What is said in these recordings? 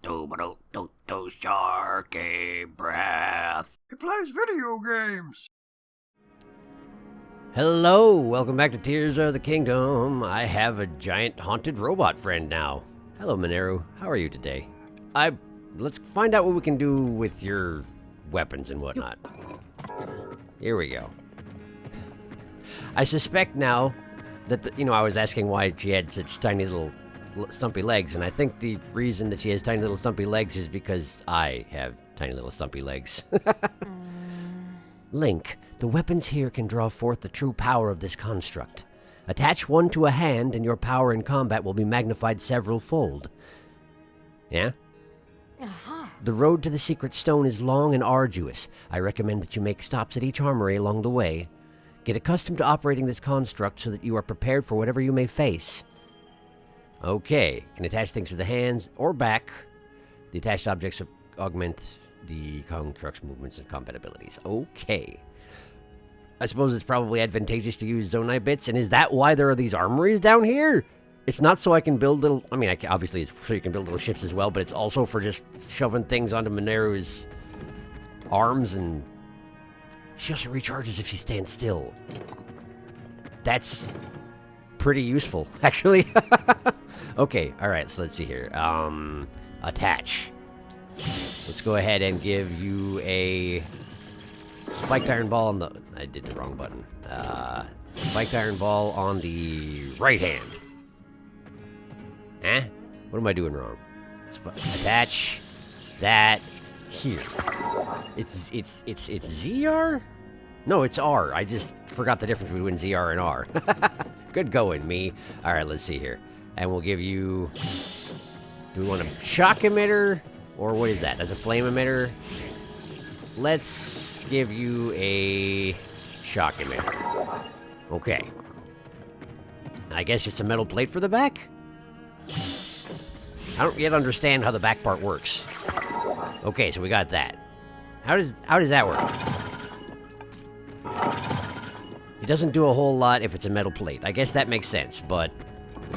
SharkyBreath. He plays video games. Hello, welcome back to Tears of the Kingdom. I have a giant haunted robot friend now. Hello, Mineru. How are you today? Let's find out what we can do with your weapons and whatnot. Here we go. I suspect now that, I was asking why she had such tiny little stumpy legs, and I think the reason that she has tiny little stumpy legs is because I have tiny little stumpy legs. Link, the weapons here can draw forth the true power of this construct. Attach one to a hand, and your power in combat will be magnified several-fold. Yeah? The road to the secret stone is long and arduous. I recommend that you make stops at each armory along the way. Get accustomed to operating this construct so that you are prepared for whatever you may face. Okay, can attach things to the hands or back. The attached objects augment the construct's movements and combat abilities. Okay. I suppose it's probably advantageous to use Zonai bits, and is that why there are these armories down here? It's not so I can build little... obviously it's so you can build little ships as well, but it's also for just shoving things onto Mineru's arms, and she also recharges if she stands still. That's pretty useful, actually. Okay, alright, so let's see here. Attach. Let's go ahead and give you a spiked iron ball on the... I did the wrong button. Spiked iron ball on the right hand. Eh? What am I doing wrong? Attach that here. It's ZR? No, it's R. I just forgot the difference between ZR and R. Good going, me. Alright, let's see here. And we'll give you... Do we want a shock emitter? Or what is that? That's a flame emitter? Let's give you a shock emitter. Okay. I guess just a metal plate for the back? I don't yet understand how the back part works. Okay, so we got that. How does that work? It doesn't do a whole lot if it's a metal plate. I guess that makes sense, but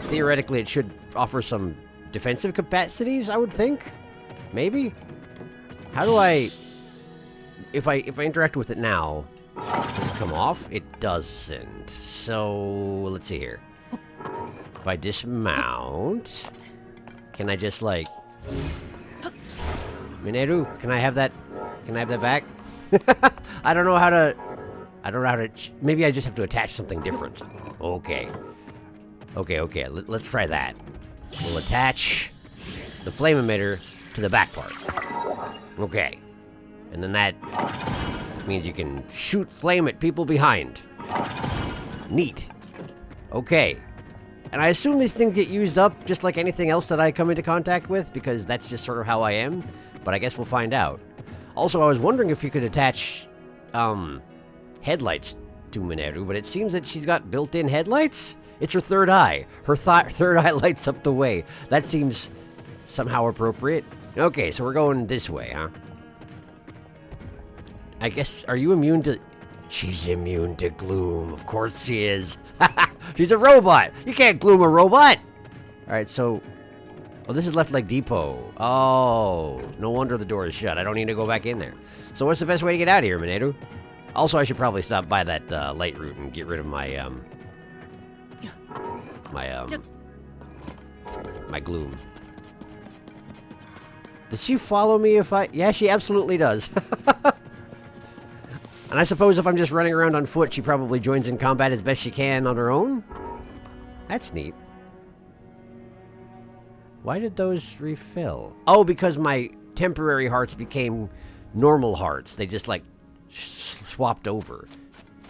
theoretically it should offer some defensive capacities, I would think. Maybe? How do I... If I interact with it now, does it come off? It doesn't. So, let's see here. If I dismount, can I just like... Mineru, can I have that? Can I have that back? I don't know how to... maybe I just have to attach something different. Okay. Okay. Let's try that. We'll attach the flame emitter to the back part. Okay. And then that means you can shoot flame at people behind. Neat. Okay. And I assume these things get used up just like anything else that I come into contact with, because that's just sort of how I am. But I guess we'll find out. Also, I was wondering if you could attach headlights to Mineru, but it seems that she's got built-in headlights? It's her third eye. Her third eye lights up the way. That seems somehow appropriate. Okay, so we're going this way, huh? I guess, are you immune to... She's immune to gloom. Of course she is. She's a robot. You can't gloom a robot. Alright, so... Oh, this is left leg depot. Oh, no wonder the door is shut. I don't need to go back in there. So what's the best way to get out of here, Mineru? Also, I should probably stop by that light route and get rid of my, my gloom. Does she follow me if I... Yeah, she absolutely does. And I suppose if I'm just running around on foot, she probably joins in combat as best she can on her own? That's neat. Why did those refill? Oh, because my temporary hearts became normal hearts. They just, like, swapped over.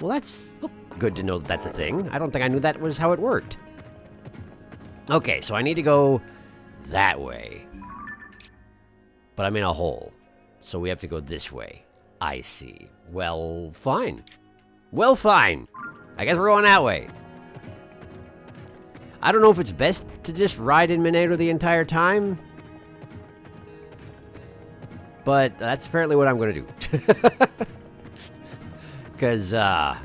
Well, that's good to know that that's a thing. I don't think I knew that was how it worked. Okay, so I need to go that way. But I'm in a hole. So we have to go this way. I see. Well, fine. Well, fine. I guess we're going that way. I don't know if it's best to just ride in Mineru the entire time. But that's apparently what I'm going to do. Because, I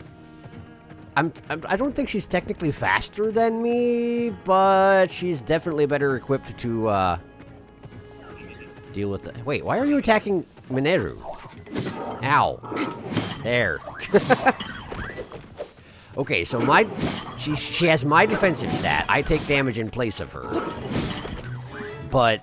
don't think she's technically faster than me, but she's definitely better equipped to, deal with it. Wait, why are you attacking Mineru? Ow. There. Okay, so she has my defensive stat. I take damage in place of her. But...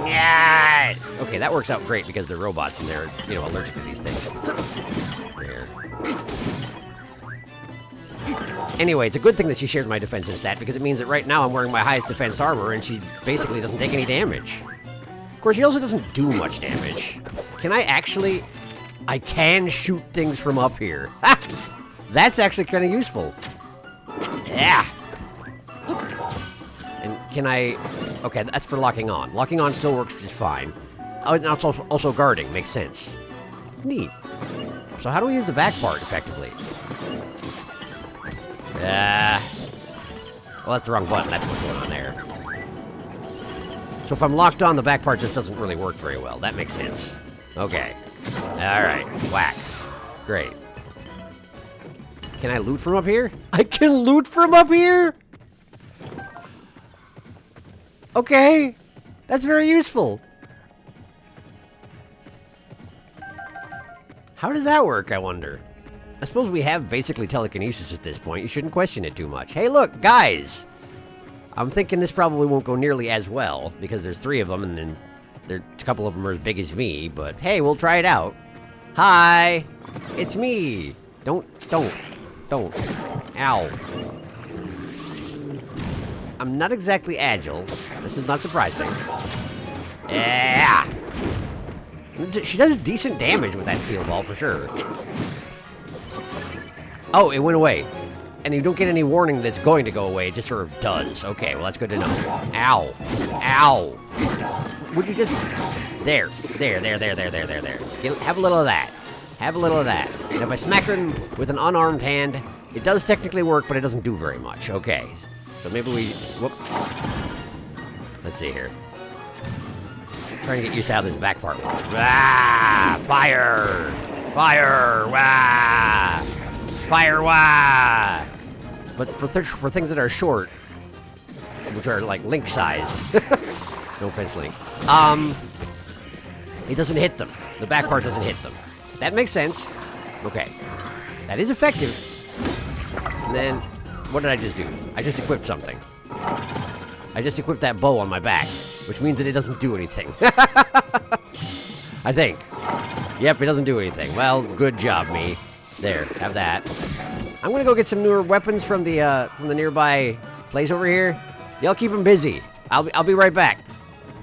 Yeah. Okay, that works out great because they're robots and they're, you know, allergic to these things. There. Anyway, it's a good thing that she shares my defensive stat because it means that right now I'm wearing my highest defense armor and she basically doesn't take any damage. Of course, she also doesn't do much damage. Can I actually... I can shoot things from up here. That's actually kind of useful. Yeah. And can I... Okay, that's for locking on. Locking on still works just fine. Oh, and it's also guarding. Makes sense. Neat. So how do we use the back part effectively? Well, that's the wrong button. That's what's going on there. So if I'm locked on, the back part just doesn't really work very well. That makes sense. Okay. Alright. Whack. Great. Can I loot from up here? I can loot from up here? Okay. That's very useful. How does that work, I wonder? I suppose we have basically telekinesis at this point. You shouldn't question it too much. Hey, look, guys! I'm thinking this probably won't go nearly as well, because there's 3 of them, and then a couple of them are as big as me, but hey, we'll try it out. Hi! It's me! Don't. Ow. I'm not exactly agile. This is not surprising. Yeah! She does decent damage with that steel ball, for sure. Oh, it went away. And you don't get any warning that it's going to go away, it just sort of does. Okay, well that's good to know. Ow. Ow. Would you just... There. Have a little of that. Have a little of that. And if I smack her with an unarmed hand, it does technically work, but it doesn't do very much. Okay. So maybe we... Whoop. Let's see here. Trying to get used to how this back part works. Ah! Fire! Fire! Wah! Fire! Wah! But for things that are short, which are like Link size, no offense, Link, it doesn't hit them. The back part doesn't hit them. That makes sense. Okay. That is effective. And then, what did I just do? I just equipped something. I just equipped that bow on my back, which means that it doesn't do anything. I think. Yep, it doesn't do anything. Well, good job, me. There, have that. I'm gonna go get some newer weapons from the nearby place over here. Y'all keep them busy. I'll be right back.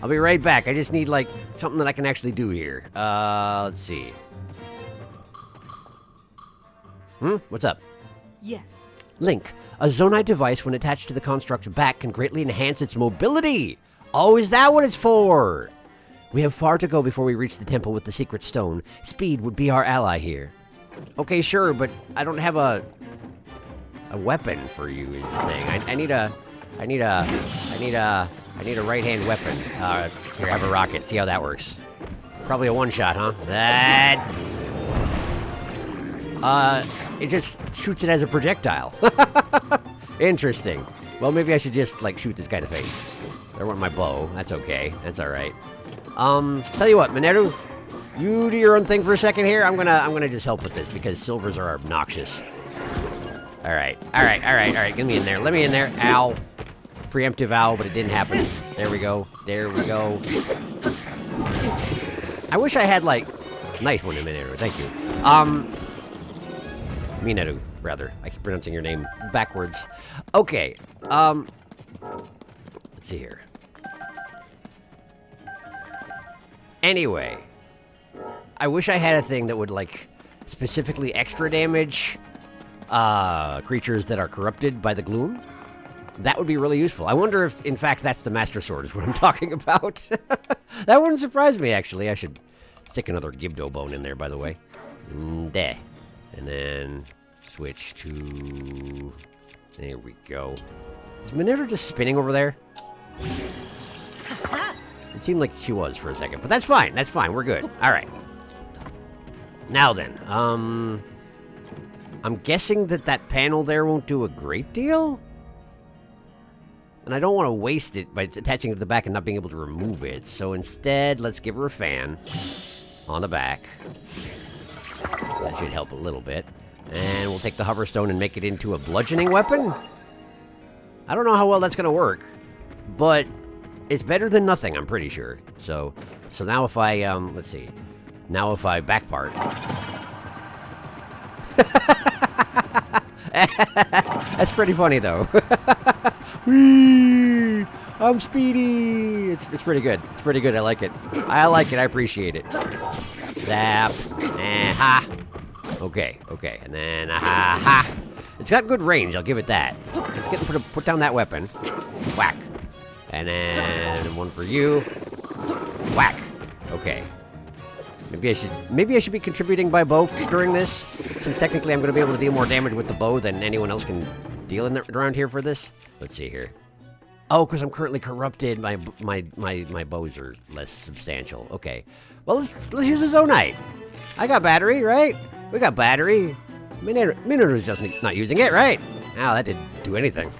I'll be right back. I just need like something that I can actually do here. Let's see. What's up? Yes. Link, a zonite device when attached to the construct's back can greatly enhance its mobility. Oh, is that what it's for? We have far to go before we reach the temple with the secret stone. Speed would be our ally here. Okay, sure, but I don't have a weapon for you is the thing. I need a right-hand weapon. Here, have a rocket. See how that works. Probably a one-shot, huh? That... it just shoots it as a projectile. Interesting. Well, maybe I should just, like, shoot this guy in the face. There went my bow. That's okay. That's alright. Tell you what, Mineru, you do your own thing for a second here. I'm gonna just help with this because silvers are obnoxious. Alright. Get me in there. Let me in there. Ow. Preemptive ow, but it didn't happen. There we go. There we go. I wish I had, like... Nice one, Mineru. Thank you. Mineru, rather. I keep pronouncing your name backwards. Okay. Let's see here. Anyway. I wish I had a thing that would, like, specifically extra damage creatures that are corrupted by the gloom. That would be really useful. I wonder if, in fact, that's the Master Sword is what I'm talking about. That wouldn't surprise me, actually. I should stick another Gibdo bone in there, by the way. There. And then switch to... There we go. Is Minerva just spinning over there? It seemed like she was for a second, but that's fine. That's fine. We're good. All right. Now then, I'm guessing that panel there won't do a great deal? And I don't want to waste it by attaching it to the back and not being able to remove it. So instead, let's give her a fan on the back. That should help a little bit. And we'll take the hover stone and make it into a bludgeoning weapon. I don't know how well that's going to work, but it's better than nothing, I'm pretty sure. So now if I, let's see. Now if I back part. That's pretty funny, though. Whee! I'm speedy! It's pretty good. It's pretty good. I like it. I like it. I appreciate it. Zap. And ha. Okay. And then ha. It's got good range. I'll give it that. Let's get put down that weapon. Whack. And then one for you. Whack. Okay. Maybe I should be contributing by bow during this, since technically I'm going to be able to deal more damage with the bow than anyone else can deal around here for this. Let's see here. Oh, because I'm currently corrupted. My bows are less substantial. Okay. Well, let's use the Zonite. I got battery, right? We got battery. Minotau's just not using it, right? Ow, that didn't do anything.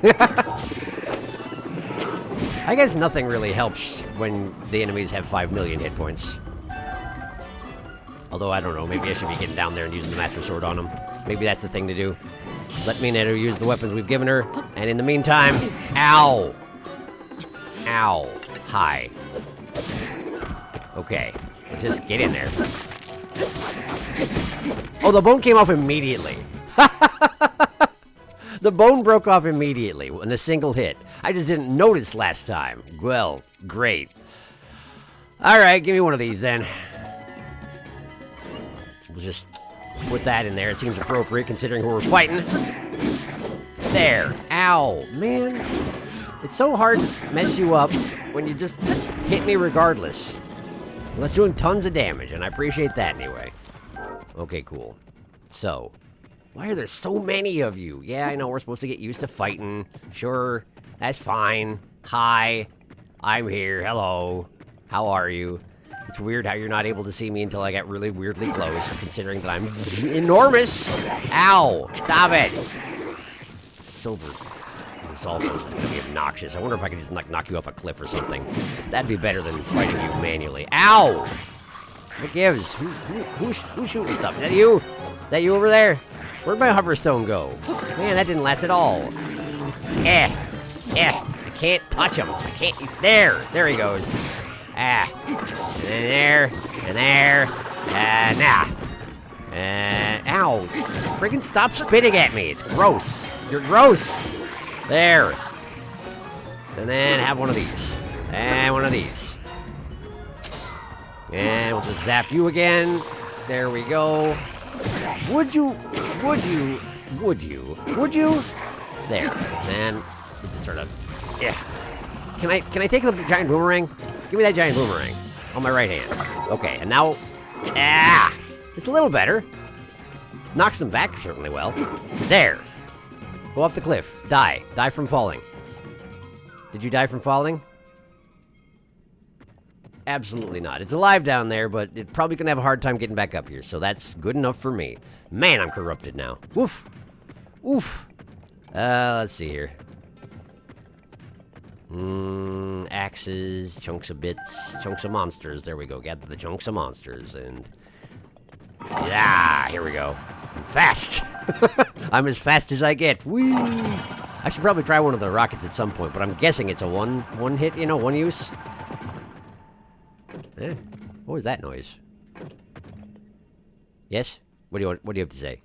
I guess nothing really helps when the enemies have 5 million hit points. Although, I don't know, maybe I should be getting down there and using the Master Sword on him. Maybe that's the thing to do. Let Minato use the weapons we've given her, and in the meantime, ow! Ow. Hi. Okay, let's just get in there. Oh, the bone came off immediately. The bone broke off immediately in a single hit. I just didn't notice last time. Well, great. Alright, give me one of these then. We'll just put that in there. It seems appropriate considering who we're fighting. There. Ow. Man. It's so hard to mess you up when you just hit me regardless. Well, that's doing tons of damage, and I appreciate that anyway. Okay, cool. So, why are there so many of you? Yeah, I know we're supposed to get used to fighting. Sure, that's fine. Hi. I'm here. Hello. How are you? It's weird how you're not able to see me until I get really weirdly close, considering that I'm enormous. Ow! Stop it! Silver. This almost is going to be obnoxious. I wonder if I could just knock you off a cliff or something. That'd be better than fighting you manually. Ow! What gives? Who's shooting stuff? Is that you? That you over there? Where'd my hoverstone go? Man, that didn't last at all. I can't touch him. I can't. There he goes. And there, and now. Ow. Friggin' stop spitting at me. It's gross. You're gross. There. And then have one of these. And one of these. And we'll just zap you again. There we go. Would you? There. And just sort of, yeah. Can I take the giant boomerang? Give me that giant boomerang on my right hand. Okay, and now, it's a little better. Knocks them back certainly well. There. Go off the cliff. Die. Die from falling. Did you die from falling? Absolutely not. It's alive down there, but it's probably gonna have a hard time getting back up here, so that's good enough for me. Man, I'm corrupted now. Woof. Oof. Let's see here. Axes, chunks of bits, chunks of monsters. There we go. Gather the chunks of monsters, and yeah, here we go. I'm fast. I'm as fast as I get. Whee! I should probably try one of the rockets at some point, but I'm guessing it's a one hit, one use. What was that noise? Yes? What do you have to say?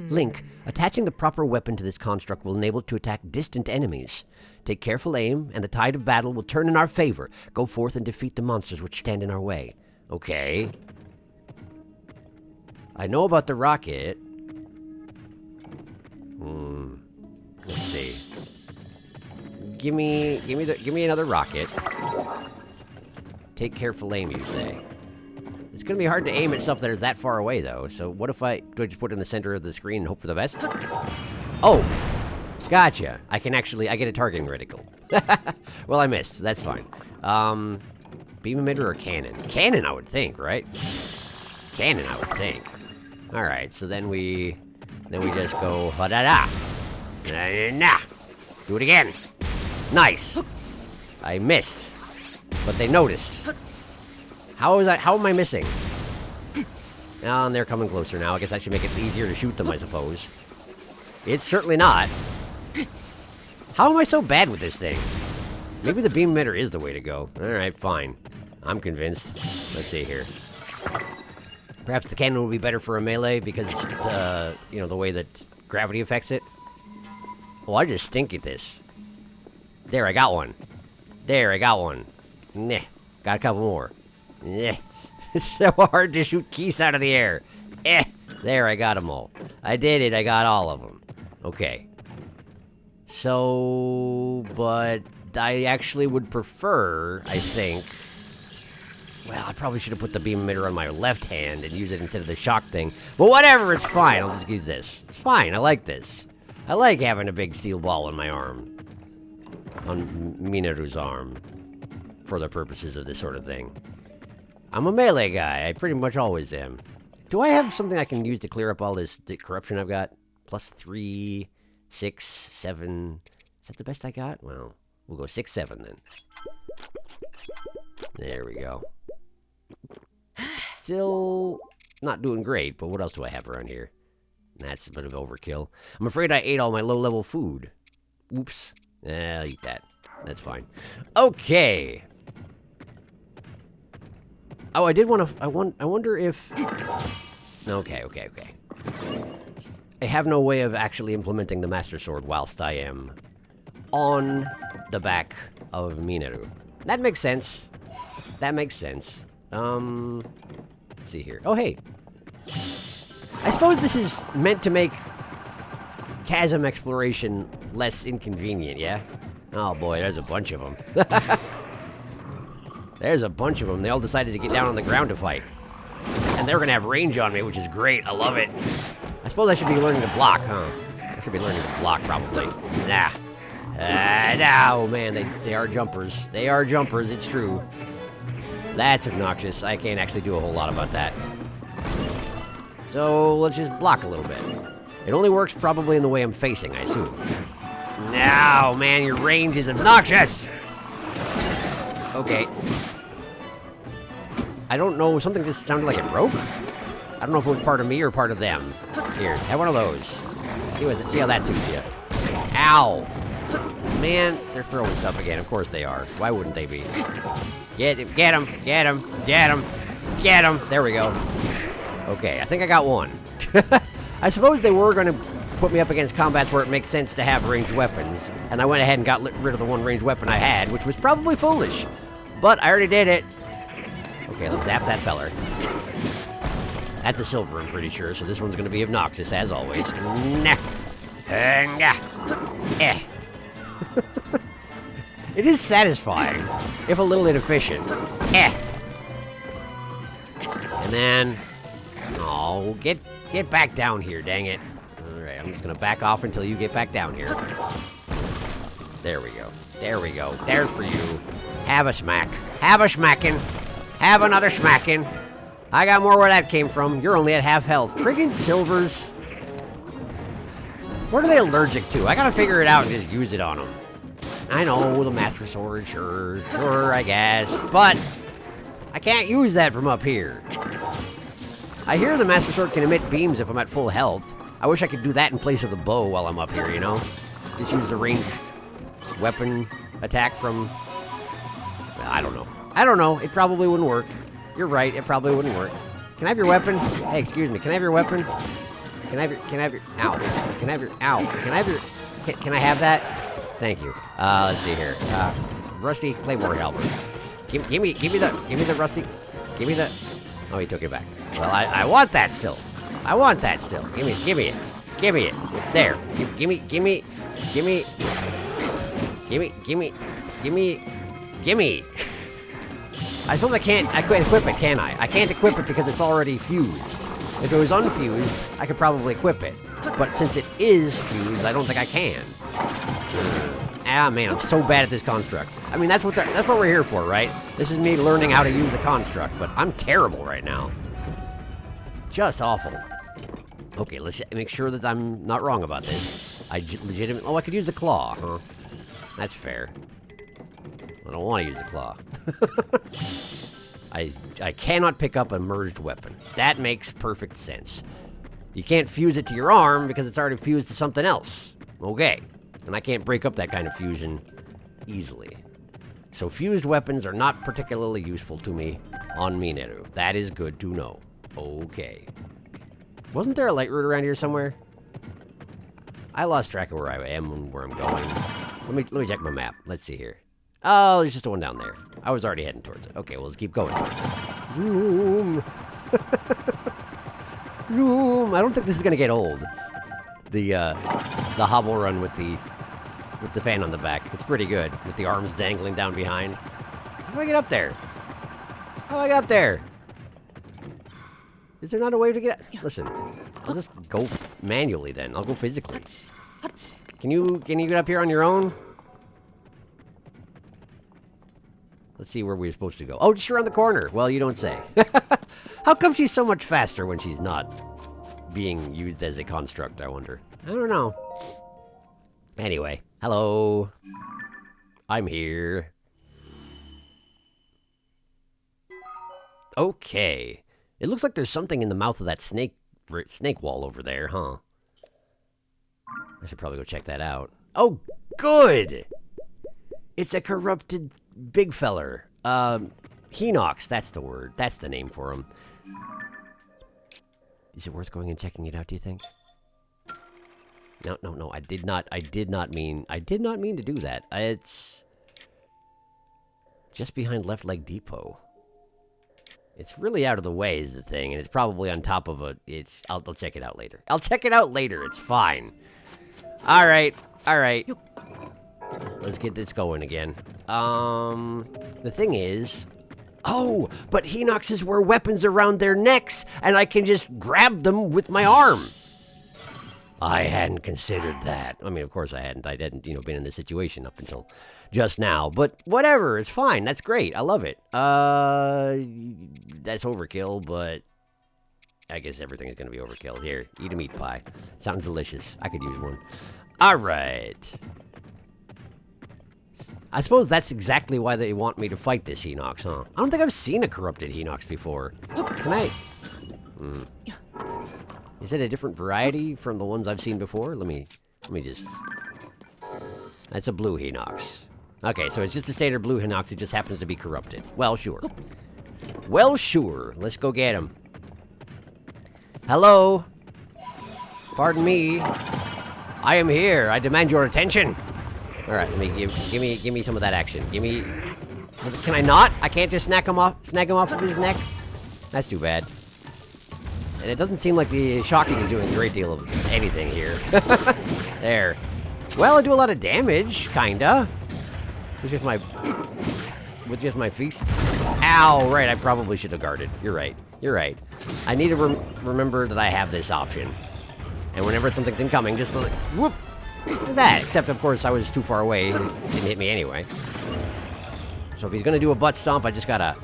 Link, attaching the proper weapon to this construct will enable it to attack distant enemies. Take careful aim, and the tide of battle will turn in our favor. Go forth and defeat the monsters which stand in our way. Okay. I know about the rocket. Let's see. Give me another rocket. Take careful aim, you say. It's gonna be hard to aim at stuff that are that far away, though. So what if do I just put it in the center of the screen and hope for the best? Oh, gotcha. I get a targeting reticle. Well, I missed. That's fine. Beam emitter or cannon? Cannon, I would think, right? Cannon, I would think. All right. So then we just go da-da-da. Nah. Do it again. Nice. I missed. But they noticed. How am I missing? Oh, and they're coming closer now. I guess that should make it easier to shoot them, I suppose. It's certainly not. How am I so bad with this thing? Maybe the beam emitter is the way to go. Alright, fine. I'm convinced. Let's see here. Perhaps the cannon would be better for a melee because the, you know, the way that gravity affects it. Oh, I just stink at this. There, I got one. There, I got one. Nah, got a couple more. Nah. It's so hard to shoot geese out of the air. There, I got them all. I did it, I got all of them. Okay. So, but I actually would prefer, I think... Well, I probably should have put the beam emitter on my left hand and use it instead of the shock thing. But whatever, it's fine. I'll just use this. It's fine, I like this. I like having a big steel ball on my arm. On Minaru's arm. For the purposes of this sort of thing. I'm a melee guy. I pretty much always am. Do I have something I can use to clear up all this corruption I've got? +3, 6, 7. Is that the best I got? Well, we'll go 6, 7 then. There we go. Still not doing great, but what else do I have around here? That's a bit of overkill. I'm afraid I ate all my low-level food. Oops. I'll eat that. That's fine. Okay. Oh, I did want to... I wonder if... Okay. I have no way of actually implementing the Master Sword whilst I am on the back of Minaru. That makes sense. That makes sense. Let's see here. Oh, hey. I suppose this is meant to make chasm exploration less inconvenient, yeah? Oh boy, there's a bunch of them. There's a bunch of them. They all decided to get down on the ground to fight. And they're gonna have range on me, which is great. I love it. I suppose I should be learning to block, huh? I should be learning to block, probably. Nah. No, man, they are jumpers. They are jumpers, it's true. That's obnoxious. I can't actually do a whole lot about that. So, let's just block a little bit. It only works probably in the way I'm facing, I assume. No, man, your range is obnoxious! Okay. I don't know, something just sounded like it broke? I don't know if it was part of me or part of them. Here, have one of those. See how that suits you. Ow! Man, they're throwing stuff again. Of course they are. Why wouldn't they be? Get him, get him, get him, get him, get him! There we go. Okay, I think I got one. I suppose they were going to put me up against combats where it makes sense to have ranged weapons, and I went ahead and got rid of the one ranged weapon I had, which was probably foolish. But I already did it. Okay, let's zap that feller. That's a silver, I'm pretty sure, so this one's going to be obnoxious, as always. Nah. It is satisfying, if a little inefficient. And then... Oh, get back down here, dang it. Alright, I'm just gonna back off until you get back down here. There we go. There we go. There's for you. Have a smack. Have a smackin'. Have another smackin'. I got more where that came from. You're only at half health. Friggin' silvers. What are they allergic to? I gotta figure it out and just use it on them. I know, the Master Sword, sure, I guess. But I can't use that from up here. I hear the Master Sword can emit beams if I'm at full health. I wish I could do that in place of the bow while I'm up here, you know? Just use the ranged weapon attack from... Well, I don't know. I don't know. It probably wouldn't work. You're right, it probably wouldn't work. Can I have your weapon? Hey, excuse me, can I have your weapon? Can I have your... Ow. Can I have your... Ow. Can I have your... Can I have that? Thank you. Let's see here. Rusty Claymore Halberd. Give me the rusty... Give me the... Oh, he took it back. Well, I want that still. I want that still. Give me it. Give me it. There. Give me. I suppose I can't equip it, can I? I can't equip it because it's already fused. If it was unfused, I could probably equip it. But since it is fused, I don't think I can. Ah, man, I'm so bad at this construct. I mean, that's what we're here for, right? This is me learning how to use the construct, but I'm terrible right now. Just awful. Okay, let's make sure that I'm not wrong about this. I legitimately... Oh, I could use the claw, huh? That's fair. I don't want to use the claw. I cannot pick up a merged weapon. That makes perfect sense. You can't fuse it to your arm because it's already fused to something else. Okay. And I can't break up that kind of fusion easily. So fused weapons are not particularly useful to me on Mineru. That is good to know. Okay. Wasn't there a light route around here somewhere? I lost track of where I am and where I'm going. Let me check my map. Let's see here. Oh, there's just one down there. I was already heading towards it. Okay, well, let's keep going towards it. Zoom. Zoom. I don't think this is gonna get old. The hobble run with the fan on the back. It's pretty good, with the arms dangling down behind. How do I get up there? How do I get up there? Is there not a way to get... Listen, I'll just go manually then. I'll go physically. Can you get up here on your own? Let's see where we're supposed to go. Oh, just around the corner. Well, you don't say. How come she's so much faster when she's not being used as a construct, I wonder? I don't know. Anyway, hello. I'm here. Okay. It looks like there's something in the mouth of that snake wall over there, huh? I should probably go check that out. Oh, good! It's a corrupted big feller. Hinox, that's the word. That's the name for him. Is it worth going and checking it out, do you think? No, I did not mean to do that. It's just behind Left Leg Depot. It's really out of the way is the thing, and it's probably on top of a... I'll check it out later. I'll check it out later, it's fine. Alright. Let's get this going again. The thing is... Oh, but Hinoxes wear weapons around their necks, and I can just grab them with my arm. I hadn't considered that. I mean, of course I hadn't. I hadn't, been in this situation up until just now. But whatever, it's fine. That's great. I love it. That's overkill, but I guess everything is going to be overkill. Here, eat a meat pie. Sounds delicious. I could use one. All right. I suppose that's exactly why they want me to fight this Hinox, huh? I don't think I've seen a corrupted Hinox before. Can I... Is it a different variety from the ones I've seen before? Let me just... That's a blue Hinox. Okay, so it's just a standard blue Hinox. It just happens to be corrupted. Well, sure. Well, sure. Let's go get him. Hello? Pardon me. I am here. I demand your attention. All right, let me give me some of that action. Can I not? I can't just snag him off of his neck? That's too bad. And it doesn't seem like the shocking is doing a great deal of anything here. There. Well, I do a lot of damage, kinda. With just my fists. Ow, right, I probably should have guarded. You're right. I need to remember that I have this option. And whenever something's incoming, just like, whoop! That. Except, of course, I was too far away. It didn't hit me anyway. So if he's gonna do a butt stomp, I just gotta...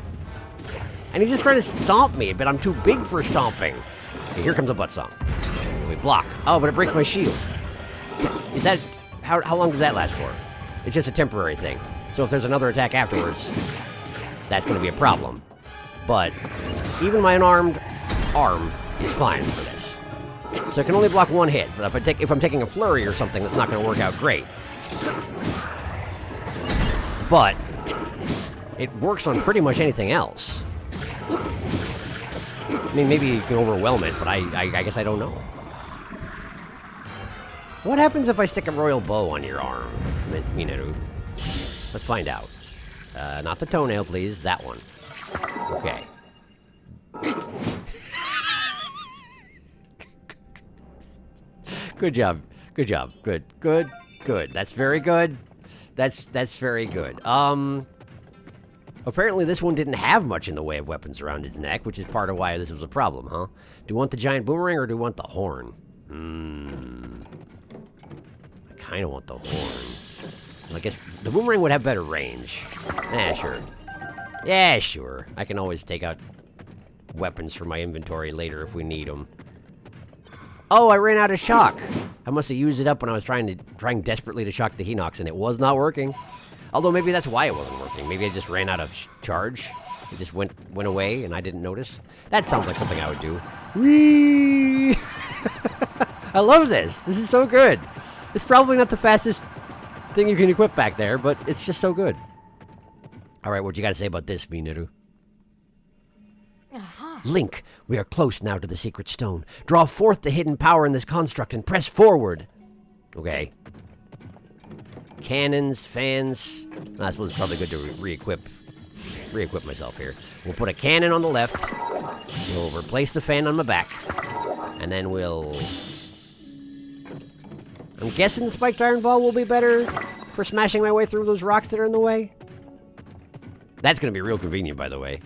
And he's just trying to stomp me, but I'm too big for stomping. Okay, here comes a butt stomp. We block. Oh, but it breaks my shield. Is that... How long does that last for? It's just a temporary thing. So if there's another attack afterwards, that's going to be a problem. But even my unarmed arm is fine for this. So it can only block one hit. But if I'm taking a flurry or something, that's not going to work out great. But it works on pretty much anything else. I mean, maybe you can overwhelm it, but I guess I don't know. What happens if I stick a royal bow on your arm, Mineru? Let's find out. Not the toenail, please. That one. Okay. Good job. Good. That's very good. That's very good. Apparently this one didn't have much in the way of weapons around his neck, which is part of why this was a problem, huh? Do you want the giant boomerang or do you want the horn? I kind of want the horn. I guess the boomerang would have better range. Sure. Yeah, sure. I can always take out weapons from my inventory later if we need them. Oh, I ran out of shock. I must have used it up when I was trying desperately to shock the Hinox, and it was not working. Although maybe that's why it wasn't working. Maybe I just ran out of charge. It just went away, and I didn't notice. That sounds like something I would do. Whee! I love this. This is so good. It's probably not the fastest thing you can equip back there, but it's just so good. All right, what you got to say about this, Minoru? Link, we are close now to the secret stone. Draw forth the hidden power in this construct and press forward. Okay. Cannons, fans. I suppose it's probably good to re-equip myself here. We'll put a cannon on the left. We'll replace the fan on my back. And then we'll... I'm guessing the spiked iron ball will be better for smashing my way through those rocks that are in the way. That's going to be real convenient, by the way.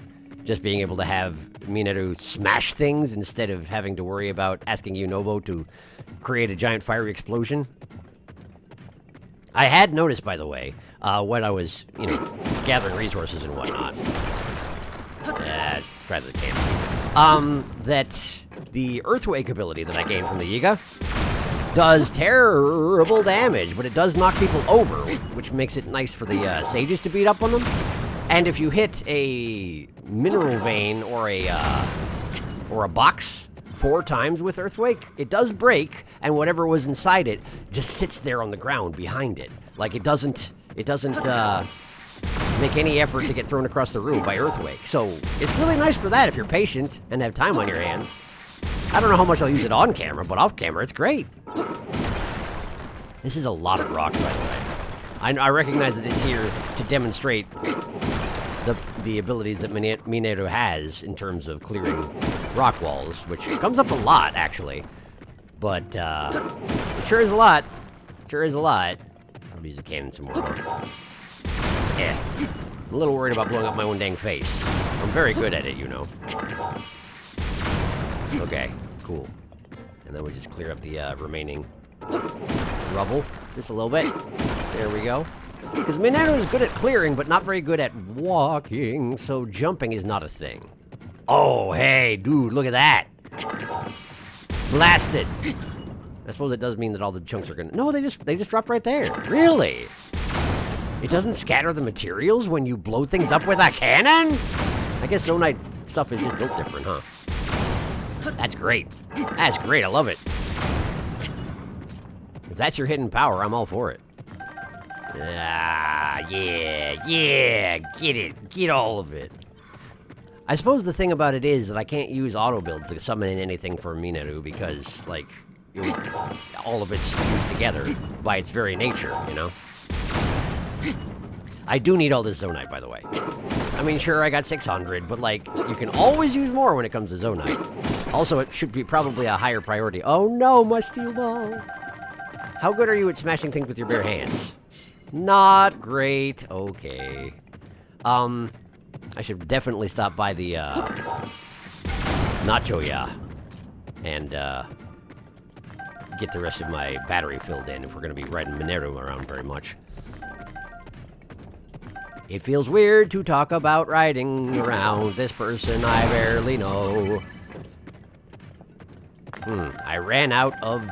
Just being able to have Minoru smash things instead of having to worry about asking Yunobo to create a giant fiery explosion. I had noticed, by the way, when I was, gathering resources and whatnot. Let's try the camera. That the Earthquake ability that I gained from the Yiga does terrible damage, but it does knock people over, which makes it nice for the sages to beat up on them. And if you hit a mineral vein or a box 4 times with Earthquake, it does break, and whatever was inside it just sits there on the ground behind it. Like it doesn't make any effort to get thrown across the room by Earthquake. So it's really nice for that if you're patient and have time on your hands. I don't know how much I'll use it on camera, but off camera it's great. This is a lot of rock, by the way. I recognize that it's here to demonstrate the abilities that Minoru has in terms of clearing rock walls, which comes up a lot, actually. But, it sure is a lot. Sure is a lot. I'll use the cannon some more. Yeah. I'm a little worried about blowing up my own dang face. I'm very good at it, you know. Okay, cool. And then we just clear up the remaining rubble just a little bit. There we go. Because Minoru is good at clearing, but not very good at walking, so jumping is not a thing. Oh, hey, dude, look at that. Blasted. I suppose it does mean that all the chunks are gonna... No, they just drop right there. Really? It doesn't scatter the materials when you blow things up with a cannon? I guess Zonite stuff is just built different, huh? That's great. That's great, I love it. If that's your hidden power, I'm all for it. Ah, yeah, get it. Get all of it. I suppose the thing about it is that I can't use auto-build to summon in anything for Minoru because, like, all of it's fused together by its very nature, you know? I do need all this Zonite, by the way. I mean, sure, I got 600, but, like, you can always use more when it comes to Zonite. Also, it should be probably a higher priority. Oh, no, my steel ball. How good are you at smashing things with your bare hands? Not great. Okay. I should definitely stop by the, Nacho-ya and, get the rest of my battery filled in if we're gonna be riding Minoru around very much. It feels weird to talk about riding around this person I barely know. I ran out of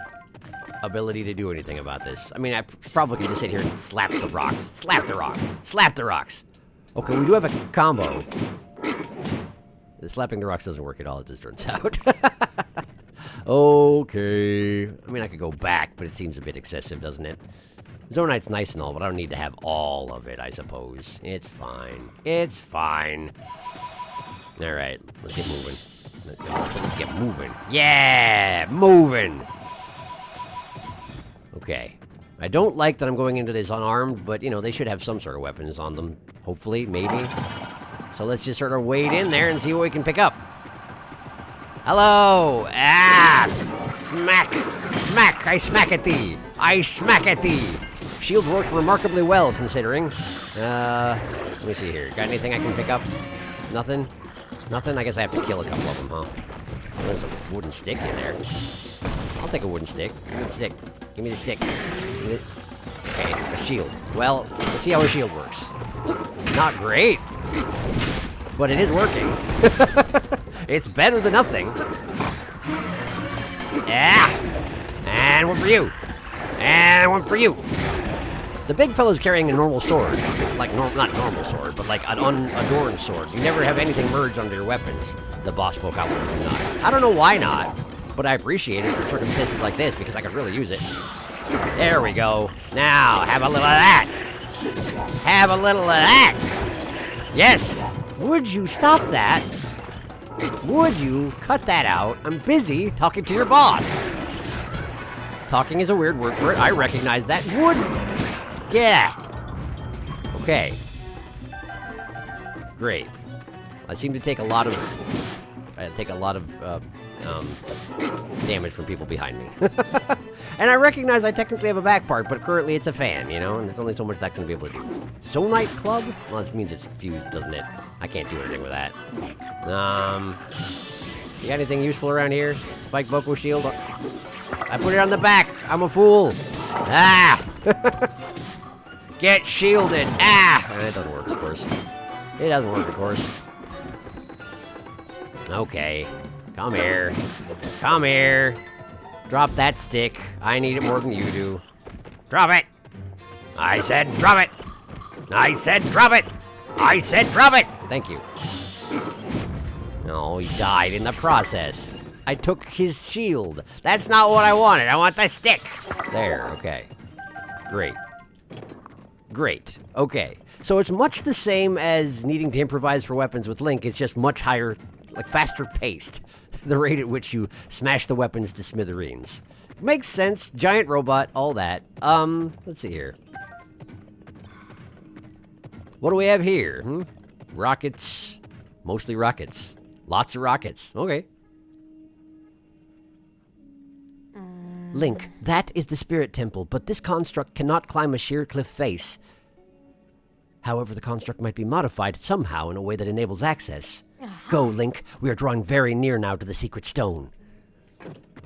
ability to do anything about this. I mean, I probably could just sit here and slap the rocks. Slap the rock. Slap the rocks. Okay, we do have a combo. The slapping the rocks doesn't work at all, it just turns out. Okay. I mean, I could go back, but it seems a bit excessive, doesn't it? Zonite's nice and all, but I don't need to have all of it, I suppose. It's fine. It's fine. Alright, let's get moving. Let's get moving. Yeah! Moving! Okay. I don't like that I'm going into this unarmed, but, you know, they should have some sort of weapons on them. Hopefully, maybe. So let's just sort of wade in there and see what we can pick up. Hello! Ah! Smack! Smack! I smack at thee! I smack at thee! Shield worked remarkably well, considering. Let me see here. Got anything I can pick up? Nothing? Nothing? I guess I have to kill a couple of them, huh? There's a wooden stick in there. I'll take a wooden stick. Give me the stick. Give me the stick. Give me the... Okay, a shield. Well, let's see how a shield works. Not great, but it is working. It's better than nothing. Yeah! And one for you. And one for you. The big fellow's carrying a normal sword. Like, not normal sword, but like an unadorned sword. You never have anything merged under your weapons. The boss spoke out with not. I don't know why not, but I appreciate it for circumstances like this because I could really use it. There we go. Now, have a little of that. Have a little of that. Yes. Would you stop that? Would you cut that out? I'm busy talking to your boss. Talking is a weird word for it. I recognize that. Would... Yeah. Okay. Great. I seem to take a lot of... damage from people behind me. And I recognize I technically have a back part, but currently it's a fan, you know? And there's only so much that can be able to do. Zonite Club? Well, that means it's fused, doesn't it? I can't do anything with that. You got anything useful around here? Spike Vocal Shield? I put it on the back. I'm a fool. Ah! Get shielded. Ah! It doesn't work, of course. It doesn't work, of course. Okay. Come here. Come here. Drop that stick. I need it more than you do. Drop it. I said drop it. I said drop it. I said drop it. Thank you. No, he died in the process. I took his shield. That's not what I wanted. I want the stick. There, okay. Great. Great. Okay. So it's much the same as needing to improvise for weapons with Link. It's just much higher, like faster paced. The rate at which you smash the weapons to smithereens. Makes sense. Giant robot, all that. Let's see here. What do we have here? Rockets. Mostly rockets. Lots of rockets. Okay. Link, that is the spirit temple, but this construct cannot climb a sheer cliff face. However, the construct might be modified somehow in a way that enables access. Go, Link. We are drawing very near now to the secret stone.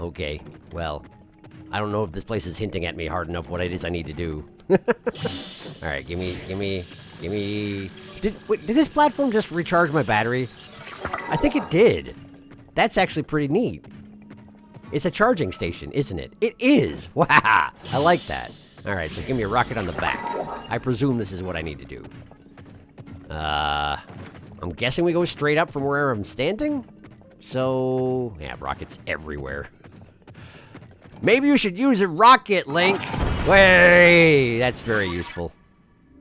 Okay, well, I don't know if this place is hinting at me hard enough what it is I need to do. Alright, give me... Did this platform just recharge my battery? I think it did. That's actually pretty neat. It's a charging station, isn't it? It is! Wow! I like that. Alright, so give me a rocket on the back. I presume this is what I need to do. I'm guessing we go straight up from where I'm standing? So... yeah, rockets everywhere. Maybe you should use a rocket, Link! Way! That's very useful.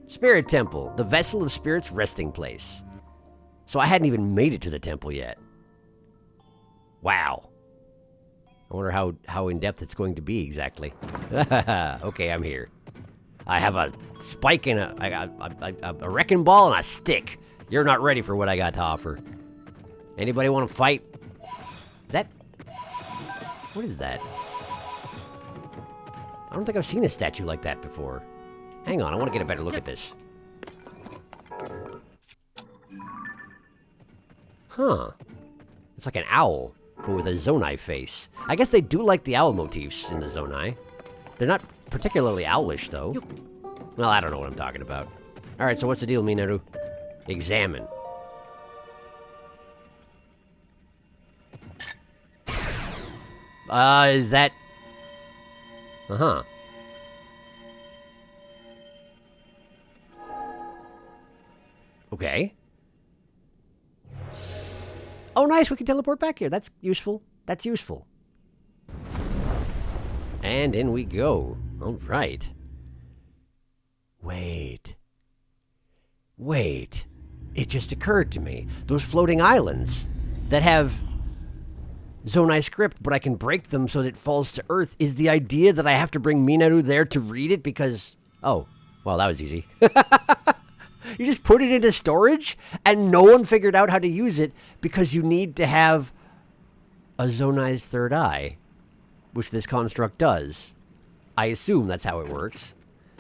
Spirit Temple, the vessel of spirit's resting place. So I hadn't even made it to the temple yet. Wow. I wonder how in-depth it's going to be exactly. Okay, I'm here. I have a spike and a wrecking ball and a stick. You're not ready for what I got to offer. Anybody want to fight? Is that... what is that? I don't think I've seen a statue like that before. Hang on, I want to get a better look at this. Huh. It's like an owl, but with a Zonai face. I guess they do like the owl motifs in the Zonai. They're not particularly owlish, though. Well, I don't know what I'm talking about. Alright, so what's the deal, Minaru? Examine. Is that... uh-huh. Okay. Oh, nice, we can teleport back here. That's useful. That's useful. And in we go. All right. Wait. Wait. It just occurred to me. Those floating islands that have Zonai script, but I can break them so that it falls to Earth. Is the idea that I have to bring Minaru there to read it because... oh, well, that was easy. You just put it into storage, and no one figured out how to use it because you need to have a Zonai's third eye, which this construct does. I assume that's how it works.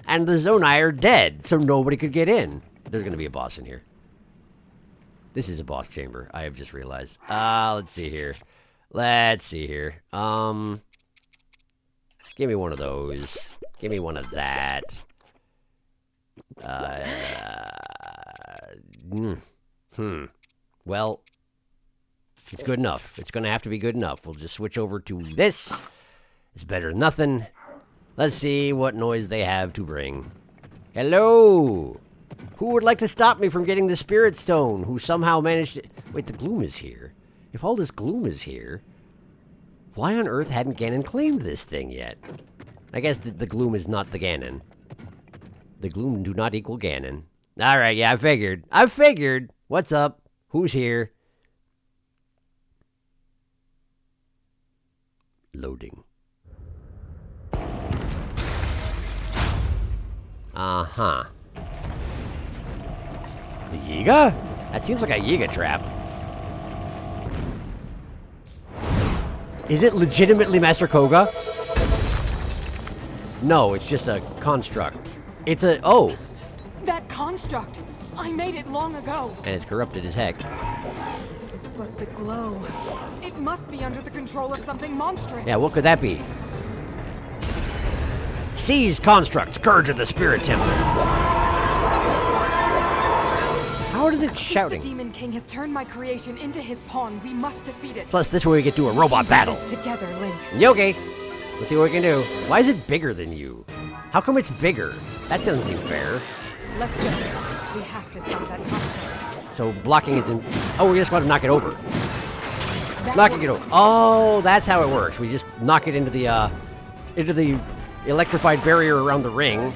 And the Zonai are dead, so nobody could get in. There's going to be a boss in here. This is a boss chamber, I have just realized. Let's see here. Let's see here. Give me one of those. Give me one of that. Well, it's good enough. It's going to have to be good enough. We'll just switch over to this It's better than nothing. Let's see what noise they have to bring. Hello! Who would like to stop me from getting the Spirit Stone? Who somehow managed to... Wait, the gloom is here. If all this gloom is here, why on earth hadn't Ganon claimed this thing yet? I guess the gloom is not the Ganon. The gloom do not equal Ganon. Alright, yeah, I figured. What's up? Who's here? Loading. Uh-huh. The Yiga? That seems like a Yiga trap. Is it legitimately Master Koga? No, it's just a construct. It's a... Oh! That construct! I made it long ago! And it's corrupted as heck. But the glow... It must be under the control of something monstrous! Yeah, what could that be? Seize construct, Scourge of the Spirit Temple. How is it shouting? If the Demon King has turned my creation into his pawn, we must defeat it. Plus, this way we get to a robot battle. Do this together, Link. Okay. Let's see what we can do. Why is it bigger than you? How come it's bigger? That doesn't seem fair. Let's go. We have to stop that construct. So blocking is in... Oh, we just want to knock it over. Knocking it over. Oh, that's how it works. We just knock it into the electrified barrier around the ring.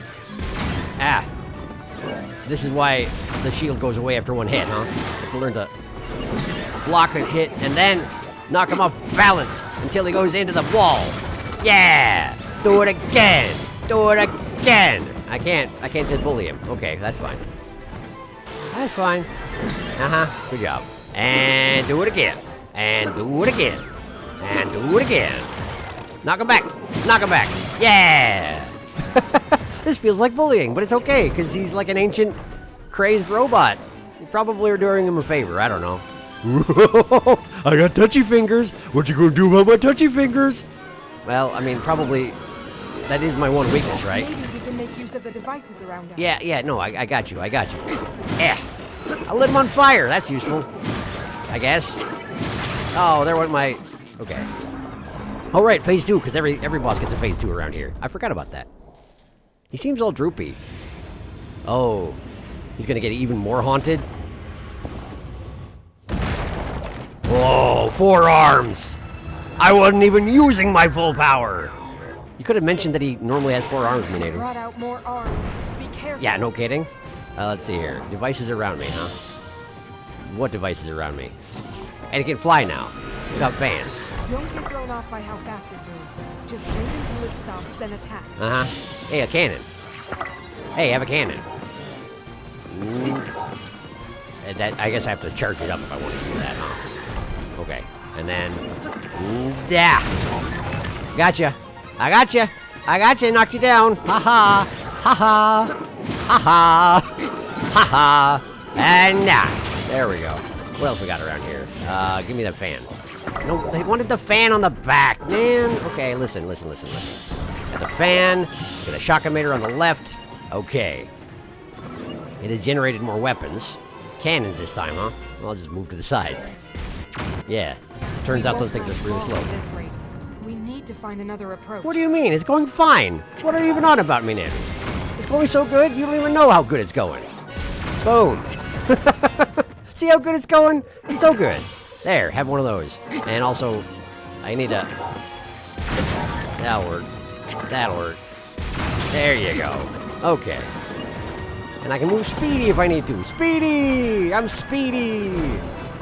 Ah. This is why the shield goes away after one hit, huh? You have to learn to block a hit and then knock him off balance until he goes into the wall. Yeah! Do it again! Do it again! I can't just bully him. Okay, that's fine. That's fine. Uh-huh. Good job. And do it again. And do it again. And do it again. Knock him back. Knock him back. Yeah! This feels like bullying, but it's okay, because he's like an ancient, crazed robot. You probably are doing him a favor. I don't know. I got touchy fingers. What you gonna do about my touchy fingers? Well, I mean, probably that is my one weakness, right? Maybe we can make use of the devices around us. Yeah, no, I got you. Yeah. I lit him on fire. That's useful. I guess. Oh, there went my... Okay. Oh, right, phase 2, because every boss gets a phase 2 around here. I forgot about that. He seems all droopy. Oh. He's gonna get even more haunted? Whoa, 4 arms! I wasn't even using my full power! You could have mentioned that he normally has 4 arms, Minator. Brought out more arms. Be careful. Yeah, no kidding. Let's see here. Devices around me, huh? What devices around me? And it can fly now. It's got fans. Don't get thrown off by how fast it moves. Just wait until it stops, then attack. Uh-huh. Hey, a cannon. Hey, I have a cannon. That, I guess I have to charge it up if I want to do that, huh? Okay. And then... Yeah! Gotcha! I gotcha! I gotcha! Knocked you down! Ha-ha! Ha-ha! Ha-ha! Ha-ha! And now! There we go. What else we got around here? Give me that fan. No, they wanted the fan on the back, man! Okay, listen. Got the fan, got a shock-emitter on the left. Okay. It has generated more weapons. Cannons this time, huh? Well, I'll just move to the sides. Yeah. Turns out those things are really slow. We need to find another approach. What do you mean? It's going fine. What are you even on about, me, Nan? It's going so good, you don't even know how good it's going. Boom. See how good it's going? It's so good. There, have one of those. And also, I need a... That'll work. There you go. Okay. And I can move speedy if I need to. Speedy! I'm speedy!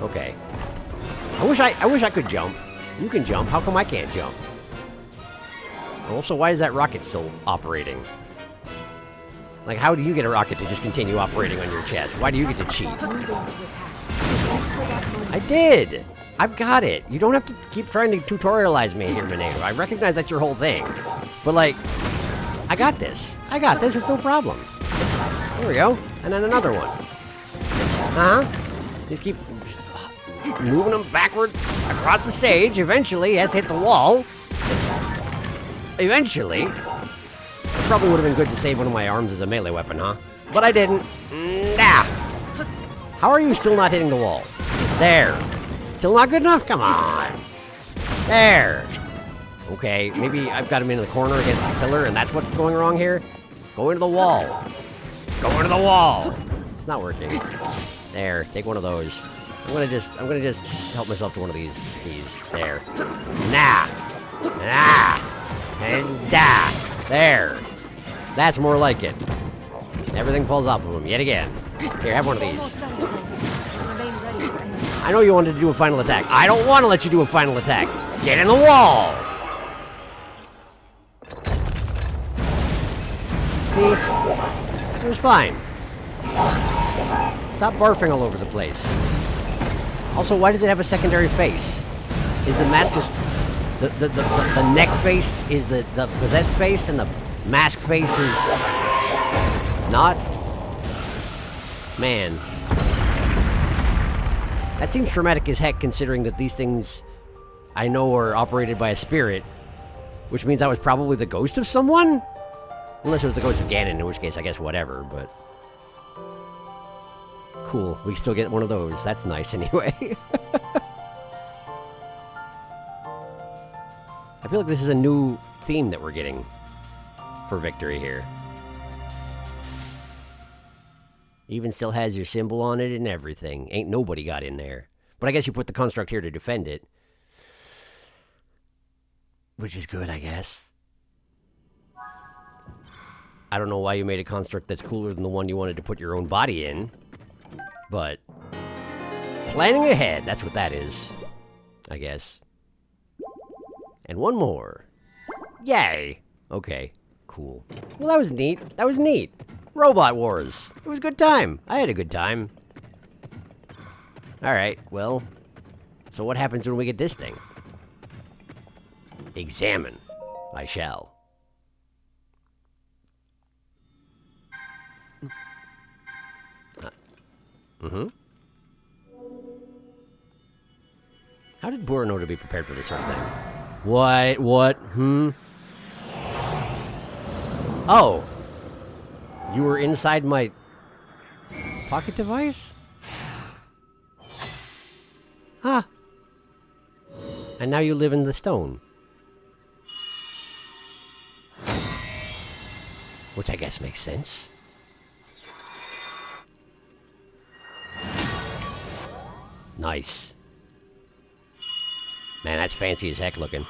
Okay. I wish I could jump. You can jump. How come I can't jump? Also, why is that rocket still operating? Like, how do you get a rocket to just continue operating on your chest? Why do you get to cheat? I did! I've got it. You don't have to keep trying to tutorialize me here, Minato. I recognize that's your whole thing. But, like, I got this. It's no problem. There we go. And then another one. Just keep moving them backward across the stage. Eventually, he has to hit the wall. Eventually. It probably would have been good to save one of my arms as a melee weapon, huh? But I didn't. Nah. How are you still not hitting the wall? There. Still not good enough? Come on. There. Okay, maybe I've got him in the corner against the pillar, and that's what's going wrong here? Go into the wall. Go into the wall. It's not working. There, take one of those. I'm gonna just help myself to one of these. There. Nah. And da. There. That's more like it. Everything falls off of him yet again. Here, have one of these. I know you wanted to do a final attack. I don't want to let you do a final attack. Get in the wall. See? It was fine. Stop barfing all over the place. Also, why does it have a secondary face? Is the mask just... The neck face is the possessed face, and the mask face is... not? Man. That seems traumatic as heck, considering that these things I know are operated by a spirit, which means that was probably the ghost of someone? Unless it was the ghost of Ganon, in which case I guess whatever, but... Cool, we still get one of those. That's nice anyway. I feel like this is a new theme that we're getting for victory here. Even still has your symbol on it and everything. Ain't nobody got in there. But I guess you put the construct here to defend it. Which is good, I guess. I don't know why you made a construct that's cooler than the one you wanted to put your own body in. But... planning ahead, that's what that is. I guess. And one more. Yay! Okay, cool. Well, that was neat. That was neat. Robot Wars. It was a good time. I had a good time. Alright, well... so what happens when we get this thing? Examine. I shall. How did Bora know to be prepared for this sort of thing? What? Oh! You were inside my... pocket device? Huh. And now you live in the stone. Which I guess makes sense. Nice. Man, that's fancy as heck looking.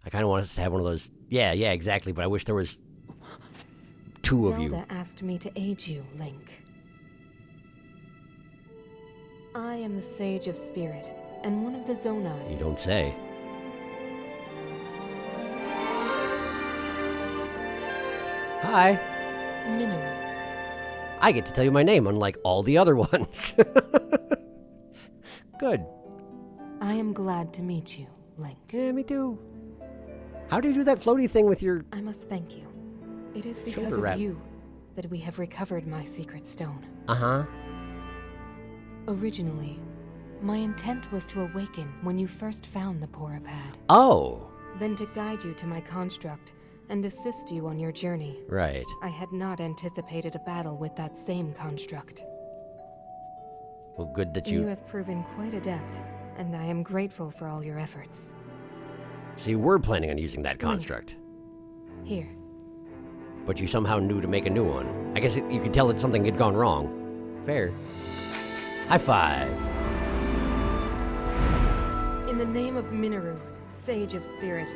I kind of want us to have one of those... Yeah, exactly, but I wish there was... two of you. Zelda asked me to aid you, Link. I am the Sage of Spirit, and one of the Zonai. You don't say. Hi. Minoru. I get to tell you my name, unlike all the other ones. Good. I am glad to meet you, Link. Yeah, me too. How do you do that floaty thing with your... I must thank you. It is because shoulder of wrap? you that we have recovered my secret stone. Uh-huh. Originally, my intent was to awaken when you first found the Porapad. Oh! Then to guide you to my construct and assist you on your journey. Right. I had not anticipated a battle with that same construct. Well, good that You have proven quite adept, and I am grateful for all your efforts. So you were planning on using that construct. Here. But you somehow knew to make a new one. I guess you could tell that something had gone wrong. Fair. High five. In the name of Minoru, Sage of Spirit,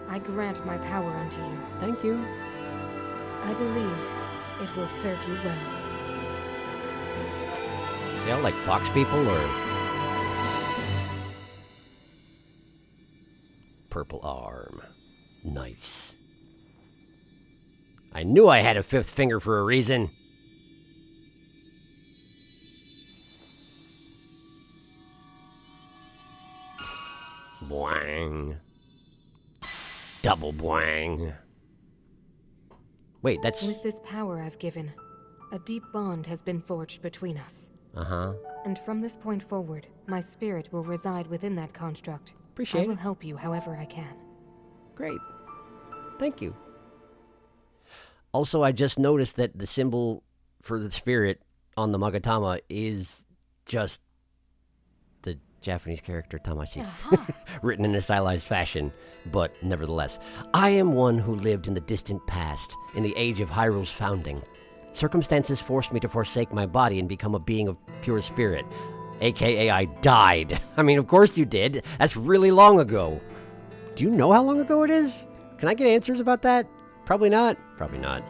I grant my power unto you. Thank you. I believe it will serve you well. See how like fox people or... Purple arm. Nice. I knew I had a fifth finger for a reason. Boing. Double boing. Wait, that's... With this power I've given, a deep bond has been forged between us. Uh-huh. And from this point forward, my spirit will reside within that construct. Appreciate I will it. help you however I can. Great. Thank you. Also, I just noticed that the symbol for the spirit on the Magatama is just the Japanese character Tamashi. Aha. Written in a stylized fashion, but nevertheless. I am one who lived in the distant past, in the age of Hyrule's founding. Circumstances forced me to forsake my body and become a being of pure spirit. AKA I died. I mean, of course you did. That's really long ago. Do you know how long ago it is? Can I get answers about that? Probably not. Probably not.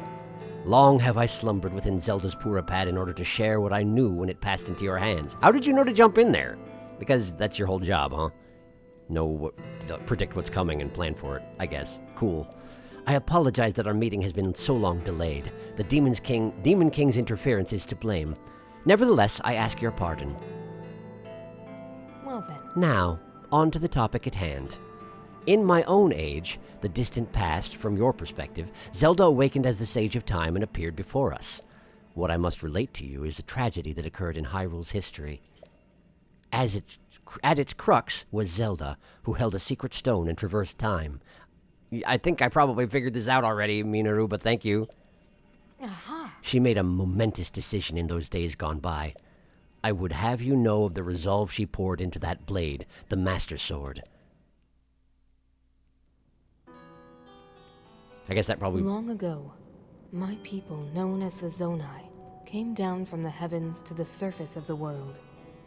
Long have I slumbered within Zelda's Purapad in order to share what I knew when it passed into your hands. How did you know to jump in there? Because that's your whole job, huh? Predict what's coming and plan for it, I guess. Cool. I apologize that our meeting has been so long delayed. The Demon King's interference is to blame. Nevertheless, I ask your pardon. Well then. Now, on to the topic at hand. In my own age, the distant past, from your perspective, Zelda awakened as the Sage of Time and appeared before us. What I must relate to you is a tragedy that occurred in Hyrule's history. At its crux was Zelda, who held a secret stone and traversed time. I think I probably figured this out already, Minoru, but thank you. Aha. She made a momentous decision in those days gone by. I would have you know of the resolve she poured into that blade, the Master Sword. I guess that probably... Long ago, my people, known as the Zonai, came down from the heavens to the surface of the world.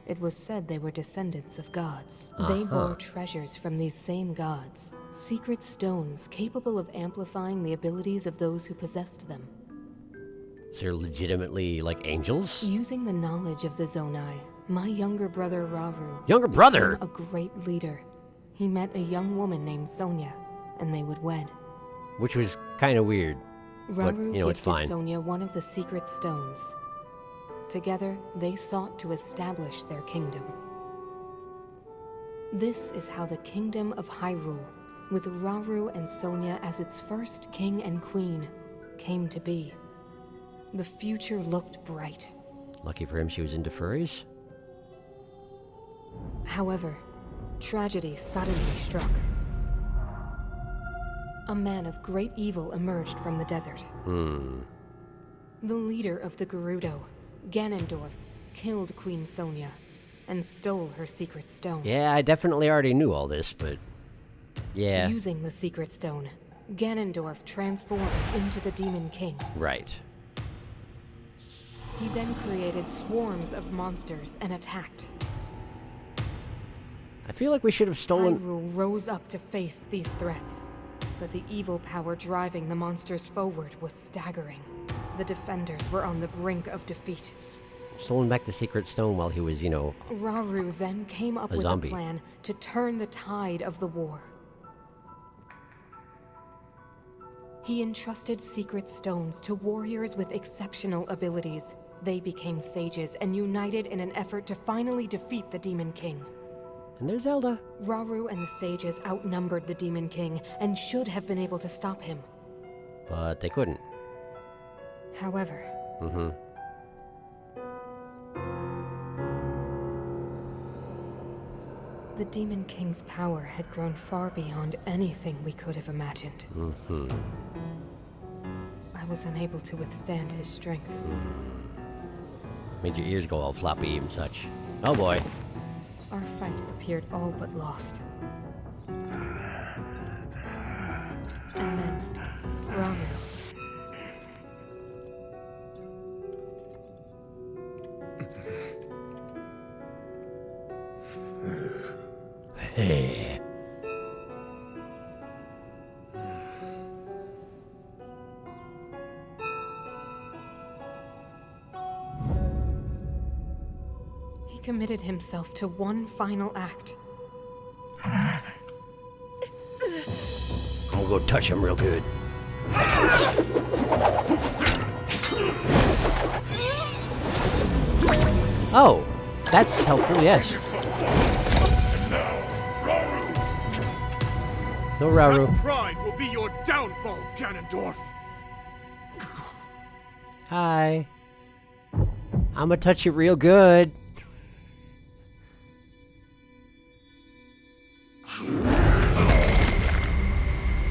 It was said they were descendants of gods. They bore treasures from these same gods, secret stones capable of amplifying the abilities of those who possessed them. So they're legitimately like angels? Using the knowledge of the Zonai, my younger brother Rauru Younger brother? became a great leader. He met a young woman named Sonia, and they would wed. Which was kind of weird. But, Rauru it's gifted fine. Sonia one of the secret stones. Together, they sought to establish their kingdom. This is how the kingdom of Hyrule, with Rauru and Sonia as its first king and queen, came to be. The future looked bright. Lucky for him she was into furries. However, tragedy suddenly struck. A man of great evil emerged from the desert. The leader of the Gerudo, Ganondorf, killed Queen Sonia and stole her secret stone. Yeah, I definitely already knew all this, but... yeah. Using the secret stone, Ganondorf transformed into the Demon King. Right. He then created swarms of monsters and attacked. I feel like we should have stolen... Hyrule rose up to face these threats, but the evil power driving the monsters forward was staggering. The defenders were on the brink of defeat. Stolen back the secret stone while he was, Rauru then came up with zombie. a plan to turn the tide of the war. He entrusted secret stones to warriors with exceptional abilities. They became sages and united in an effort to finally defeat the Demon King. And there's Zelda. Rauru and the sages outnumbered the Demon King and should have been able to stop him. But they couldn't. However, the Demon King's power had grown far beyond anything we could have imagined. I was unable to withstand his strength. Made your ears go all floppy and such. Oh boy. Our fight appeared all but lost. And then, Rauru. Hey. He committed himself to one final act. I'll go touch him real good. Oh, that's helpful, yes. No Rauru. That pride will be your downfall, Ganondorf. Hi. I'ma touch you real good.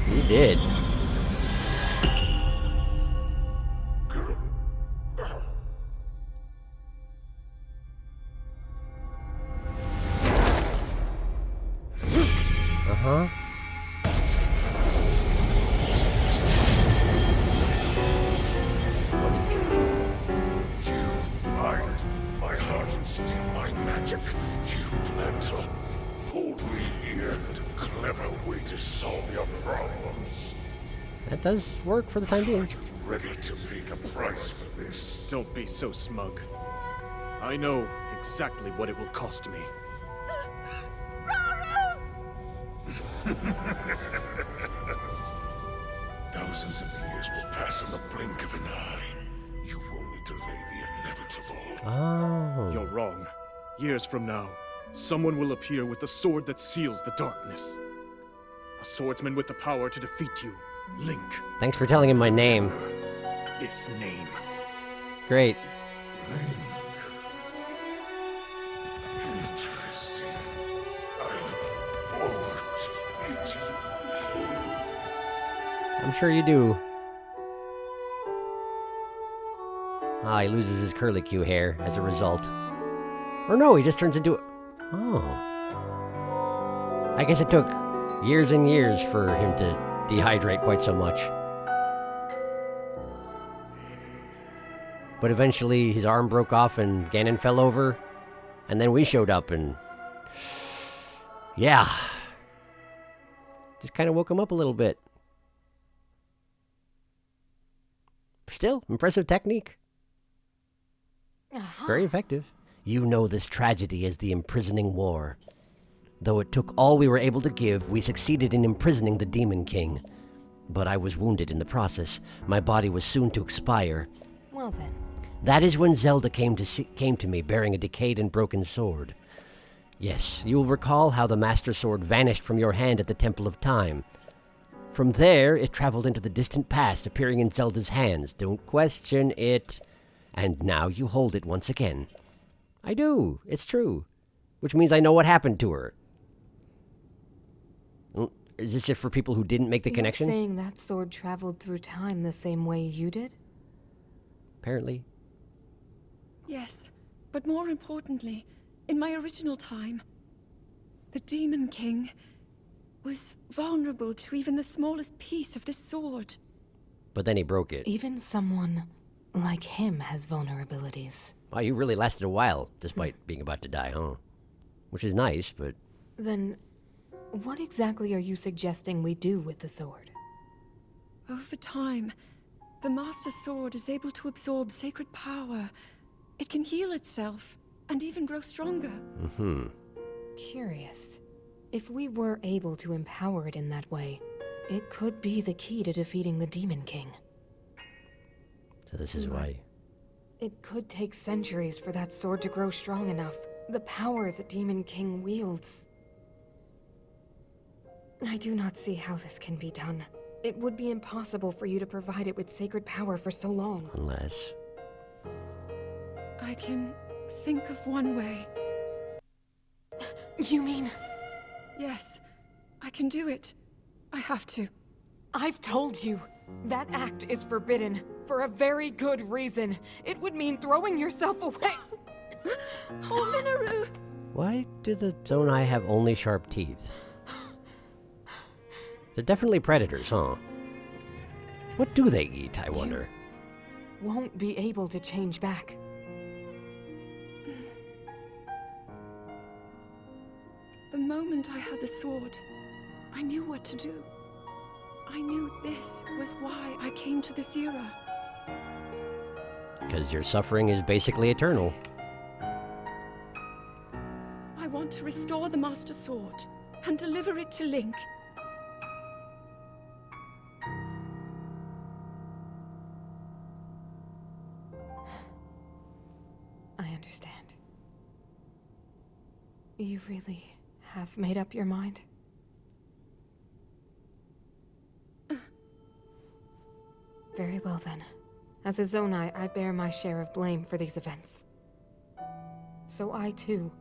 You did. That does work for the time being. Are you ready to pay the price for this? Don't be so smug. I know exactly what it will cost me. Thousands of years will pass on the blink of an eye. You only delay the inevitable. Oh. You're wrong. Years from now, someone will appear with the sword that seals the darkness. A swordsman with the power to defeat you. Link. Thanks for telling him my name. This name. Great. Link. Interesting. I look forward to meeting you. I'm sure you do. Ah, he loses his curlicue hair as a result. Or no, he just turns into... Oh. I guess it took years and years for him to dehydrate quite so much. But eventually his arm broke off and Ganon fell over. And then we showed up and... Yeah. Just kind of woke him up a little bit. Still, impressive technique. Very effective. You know this tragedy as the imprisoning war. Though it took all we were able to give, we succeeded in imprisoning the Demon King. But I was wounded in the process. My body was soon to expire. Well then. That is when Zelda came to me bearing a decayed and broken sword. Yes, you will recall how the Master Sword vanished from your hand at the Temple of Time. From there, it traveled into the distant past, appearing in Zelda's hands. Don't question it. And now you hold it once again. I do. It's true. Which means I know what happened to her. Is this just for people who didn't make the connection? You're saying that sword traveled through time the same way you did? Apparently. Yes, but more importantly, in my original time, the Demon King was vulnerable to even the smallest piece of this sword. But then he broke it. Even someone like him has vulnerabilities. Wow, you really lasted a while, despite being about to die, huh? Which is nice, but... Then, what exactly are you suggesting we do with the sword? Over time, the Master Sword is able to absorb sacred power. It can heal itself, and even grow stronger. Mm-hmm. Curious. If we were able to empower it in that way, it could be the key to defeating the Demon King. So this is why... It could take centuries for that sword to grow strong enough. The power the Demon King wields. I do not see how this can be done. It would be impossible for you to provide it with sacred power for so long. Unless... I can think of one way. You mean... Yes, I can do it. I have to. I've told you. That act is forbidden. For a very good reason. It would mean throwing yourself away. Oh, Minoru! Why do the Zonai have only sharp teeth? They're definitely predators, huh? What do they eat, I wonder? Won't be able to change back. The moment I had the sword, I knew what to do. I knew this was why I came to this era. Because your suffering is basically eternal. I want to restore the Master Sword and deliver it to Link. I understand. You really have made up your mind? Very well then. As a Zonai, I bear my share of blame for these events. So I too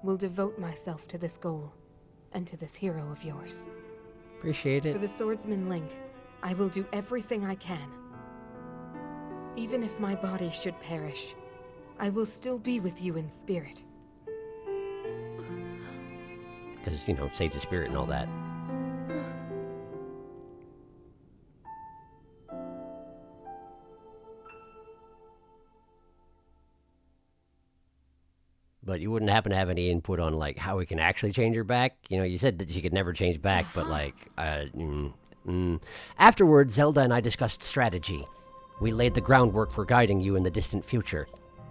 will devote myself to this goal and to this hero of yours. Appreciate For it. the swordsman Link, I will do everything I can. Even if my body should perish, I will still be with you in spirit. Because, you know, sage the spirit and all that. But you wouldn't happen to have any input on, like, how we can actually change her back? You know, you said that she could never change back, but, like, Afterward, Zelda and I discussed strategy. We laid the groundwork for guiding you in the distant future.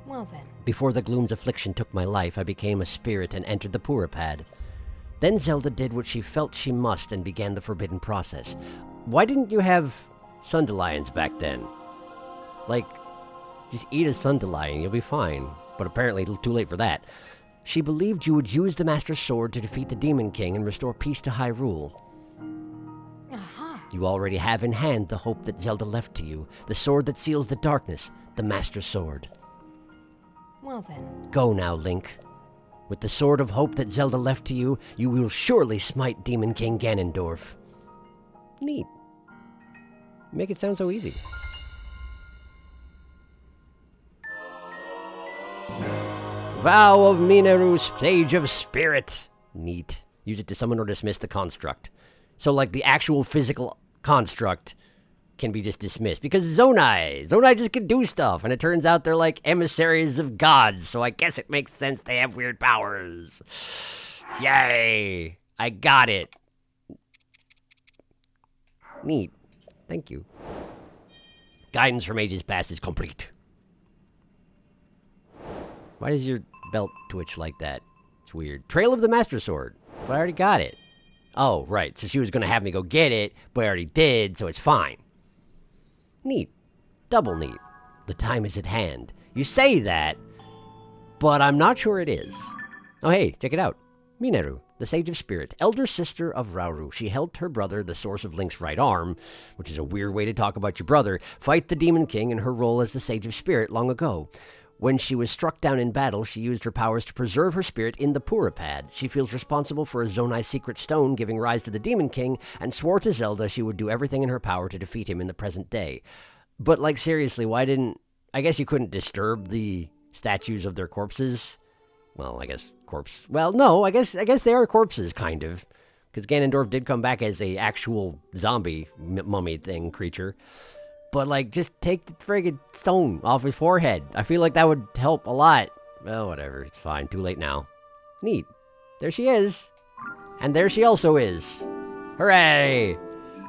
Well then. Before the gloom's affliction took my life, I became a spirit and entered the Puripad. Then Zelda did what she felt she must and began the forbidden process. Why didn't you have Sundelions back then? Like, just eat a Sundelion, you'll be fine. But apparently too late for that. She believed you would use the Master Sword to defeat the Demon King and restore peace to Hyrule. Aha. You already have in hand the hope that Zelda left to you, the sword that seals the darkness, the Master Sword. Well then. Go now, Link. With the sword of hope that Zelda left to you, you will surely smite Demon King Ganondorf. Neat. Make it sound so easy. Vow of Mineru, Sage of Spirit. Neat. Use it to summon or dismiss the construct. So, like, the actual physical construct can be just dismissed. Because Zonai just can do stuff. And it turns out they're like emissaries of gods. So I guess it makes sense they have weird powers. Yay. I got it. Neat. Thank you. Guidance from ages past is complete. Why does your belt twitch like that? It's weird. Trail of the Master Sword. But I already got it. Oh, right. So she was going to have me go get it, but I already did, so it's fine. Neat. Double neat. The time is at hand. You say that, but I'm not sure it is. Oh, hey, check it out. Mineru, the Sage of Spirit, elder sister of Rauru. She helped her brother, the source of Link's right arm, which is a weird way to talk about your brother, fight the Demon King in her role as the Sage of Spirit long ago. When she was struck down in battle, she used her powers to preserve her spirit in the Puripad. She feels responsible for a Zonai secret stone giving rise to the Demon King, and swore to Zelda she would do everything in her power to defeat him in the present day. But, like, seriously, why didn't... I guess you couldn't disturb the statues of their corpses? Well, I guess corpse... Well, no, I guess they are corpses, kind of. Because Ganondorf did come back as a actual zombie mummy thing creature. But, like, just take the friggin' stone off his forehead. I feel like that would help a lot. Well, whatever. It's fine. Too late now. Neat. There she is. And there she also is. Hooray!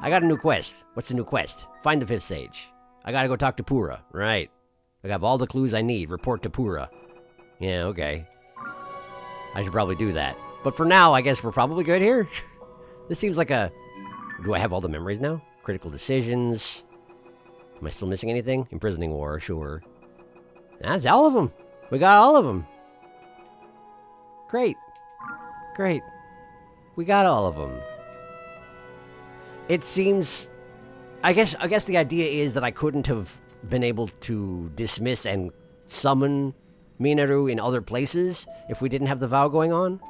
I got a new quest. What's the new quest? Find the 5th Sage. I gotta go talk to Pura. Right. I have all the clues I need. Report to Pura. Yeah, okay. I should probably do that. But for now, I guess we're probably good here. This seems like a... Do I have all the memories now? Critical decisions... Am I still missing anything? Imprisoning War, sure. That's all of them. We got all of them. Great. Great. We got all of them. It seems... I guess the idea is that I couldn't have been able to dismiss and summon Mineru in other places if we didn't have the vow going on.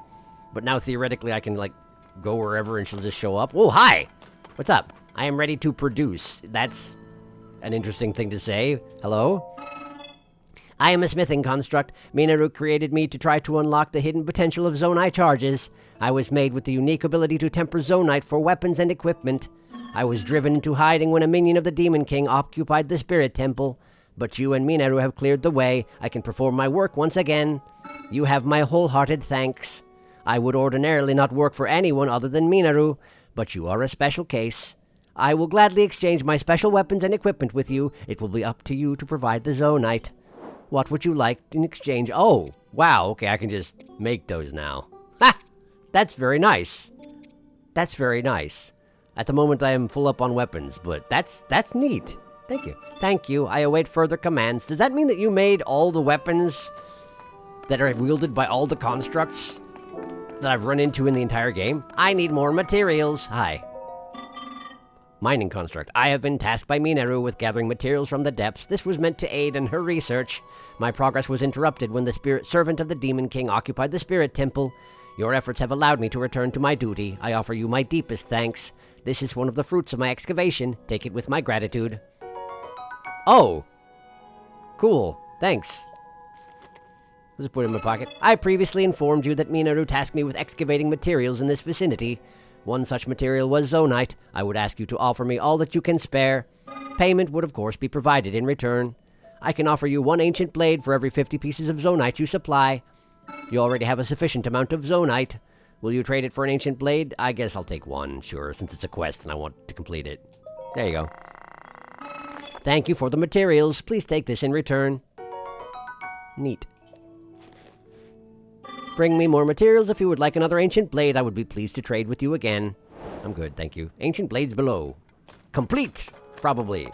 But now, theoretically, I can, like, go wherever and she'll just show up. Oh, hi! What's up? I am ready to produce. That's... an interesting thing to say. Hello? I am a smithing construct. Mineru created me to try to unlock the hidden potential of Zonai charges. I was made with the unique ability to temper Zonite for weapons and equipment. I was driven into hiding when a minion of the Demon King occupied the Spirit Temple. But you and Mineru have cleared the way. I can perform my work once again. You have my wholehearted thanks. I would ordinarily not work for anyone other than Mineru, but you are a special case. I will gladly exchange my special weapons and equipment with you. It will be up to you to provide the Zonite. What would you like in exchange? Oh, wow, okay, I can just make those now. Ha! That's very nice. That's very nice. At the moment, I am full up on weapons, but that's neat. Thank you. Thank you. I await further commands. Does that mean that you made all the weapons that are wielded by all the constructs that I've run into in the entire game? I need more materials. Hi. Mining construct. I have been tasked by Mineru with gathering materials from the depths. This was meant to aid in her research. My progress was interrupted when the spirit servant of the Demon King occupied the Spirit Temple. Your efforts have allowed me to return to my duty. I offer you my deepest thanks. This is one of the fruits of my excavation. Take it with my gratitude. Oh! Cool. Thanks. Let's put it in my pocket. I previously informed you that Mineru tasked me with excavating materials in this vicinity. One such material was Zonite. I would ask you to offer me all that you can spare. Payment would, of course, be provided in return. I can offer you 1 ancient blade for every 50 pieces of Zonite you supply. You already have a sufficient amount of Zonite. Will you trade it for an ancient blade? I guess I'll take one, sure, since it's a quest and I want to complete it. There you go. Thank you for the materials. Please take this in return. Neat. Bring me more materials. If you would like another ancient blade, I would be pleased to trade with you again. I'm good, thank you. Ancient blades below. Complete, probably.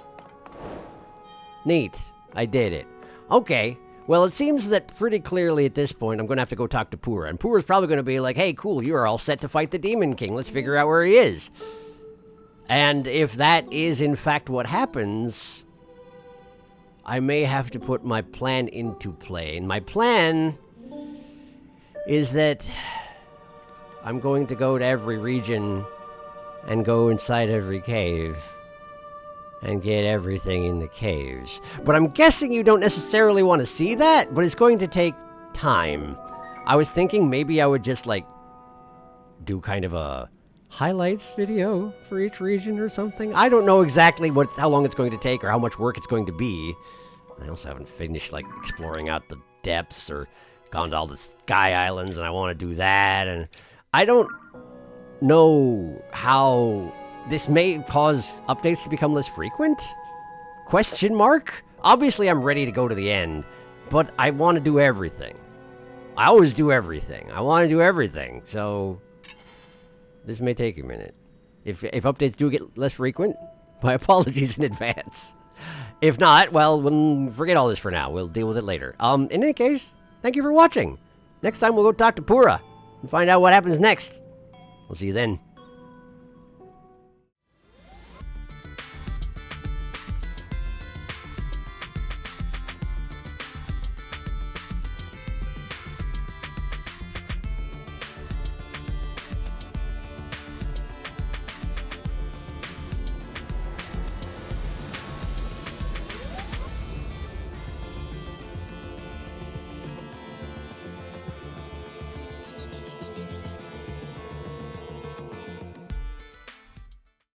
Neat. I did it. Okay. Well, it seems that pretty clearly at this point, I'm going to have to go talk to Pura. And Pura's probably going to be like, hey, cool, you are all set to fight the Demon King. Let's figure out where he is. And if that is, in fact, what happens, I may have to put my plan into play. And my plan is that I'm going to go to every region and go inside every cave and get everything in the caves. But I'm guessing you don't necessarily want to see that, but it's going to take time. I was thinking maybe I would just, like, do kind of a highlights video for each region or something. I don't know exactly how long it's going to take or how much work it's going to be. I also haven't finished, like, exploring out the depths or gone to all the Sky Islands, and I want to do that, and I don't know how this may cause updates to become less frequent? Question mark? Obviously, I'm ready to go to the end, but I want to do everything. I always do everything. I want to do everything, so this may take a minute. If updates do get less frequent, my apologies in advance. If not, well, forget all this for now. We'll deal with it later. In any case, thank you for watching. Next time we'll go talk to Pura and find out what happens next. We'll see you then.